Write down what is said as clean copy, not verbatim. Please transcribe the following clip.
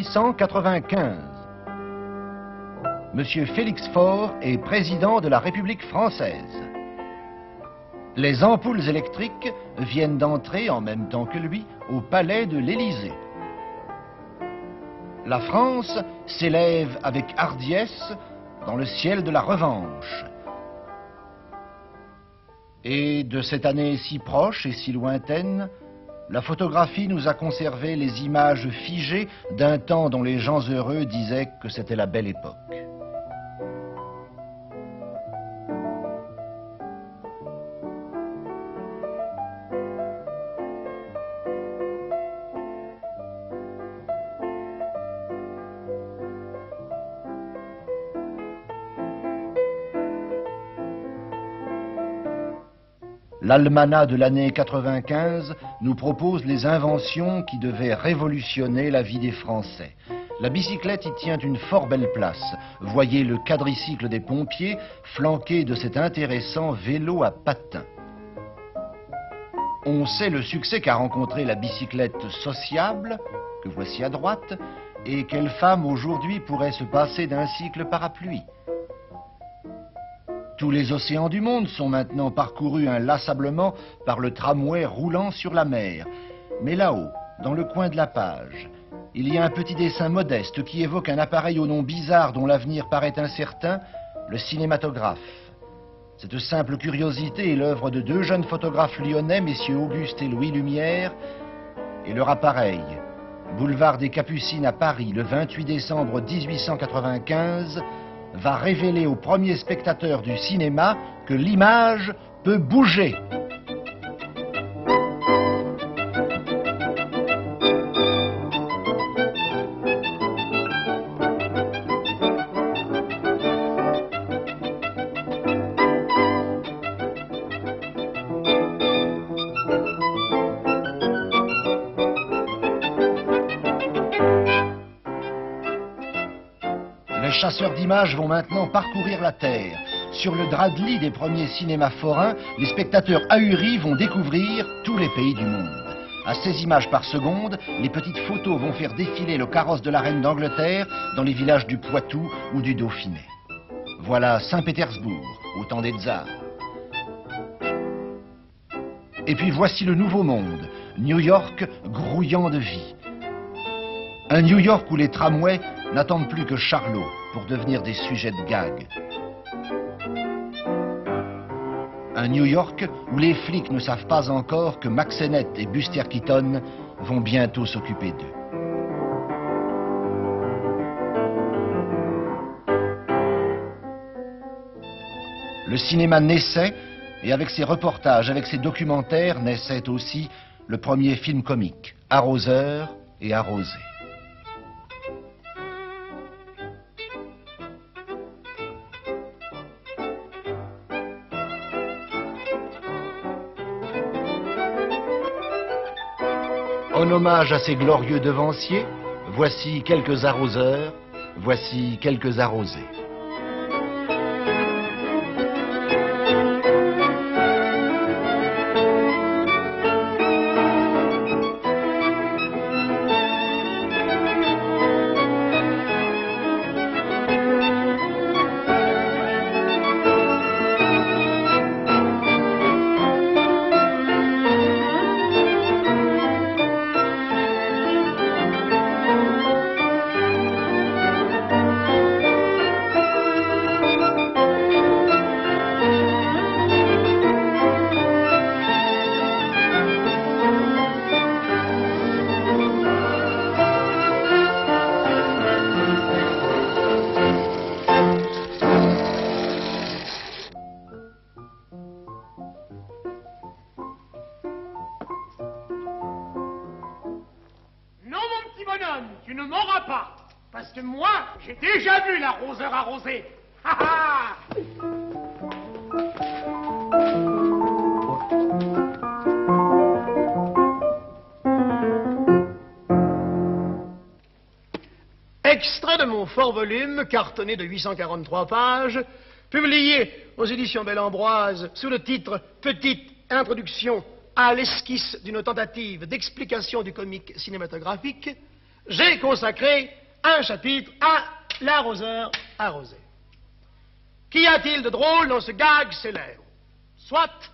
1895. Monsieur Félix Faure est président de la République française. Les ampoules électriques viennent d'entrer en même temps que lui au palais de l'Élysée. La France s'élève avec hardiesse dans le ciel de la revanche. Et de cette année si proche et si lointaine, la photographie nous a conservé les images figées d'un temps dont les gens heureux disaient que c'était la belle époque. L'almanach de l'année 95 nous propose les inventions qui devaient révolutionner la vie des Français. La bicyclette y tient une fort belle place. Voyez le quadricycle des pompiers flanqué de cet intéressant vélo à patins. On sait le succès qu'a rencontré la bicyclette sociable, que voici à droite, et quelle femme aujourd'hui pourrait se passer d'un cycle parapluie. Tous les océans du monde sont maintenant parcourus inlassablement par le tramway roulant sur la mer. Mais là-haut, dans le coin de la page, il y a un petit dessin modeste qui évoque un appareil au nom bizarre dont l'avenir paraît incertain, le cinématographe. Cette simple curiosité est l'œuvre de deux jeunes photographes lyonnais, messieurs Auguste et Louis Lumière, et leur appareil, boulevard des Capucines à Paris, le 28 décembre 1895, va révéler aux premiers spectateurs du cinéma que l'image peut bouger. Les chasseurs d'images vont maintenant parcourir la Terre. Sur le drap de lit des premiers cinémas forains, les spectateurs ahuris vont découvrir tous les pays du monde. À 16 images par seconde, les petites photos vont faire défiler le carrosse de la reine d'Angleterre dans les villages du Poitou ou du Dauphiné. Voilà Saint-Pétersbourg, au temps des tsars. Et puis voici le Nouveau Monde, New York grouillant de vie. Un New York où les tramways n'attendent plus que Charlot pour devenir des sujets de gag. Un New York où les flics ne savent pas encore que Mack Sennett et Buster Keaton vont bientôt s'occuper d'eux. Le cinéma naissait, et avec ses reportages, avec ses documentaires, naissait aussi le premier film comique, Arroseur et Arrosé. En hommage à ces glorieux devanciers, voici quelques arroseurs, voici quelques arrosés. Tu ne m'auras pas, parce que moi, j'ai déjà vu l'arroseur arrosé. Ha ha! Extrait de mon fort volume, cartonné de 843 pages, publié aux éditions Belle-Ambroise sous le titre « Petite introduction à l'esquisse d'une tentative d'explication du comique cinématographique », j'ai consacré un chapitre à l'arroseur arrosé. Qu'y a-t-il de drôle dans ce gag célèbre? Soit.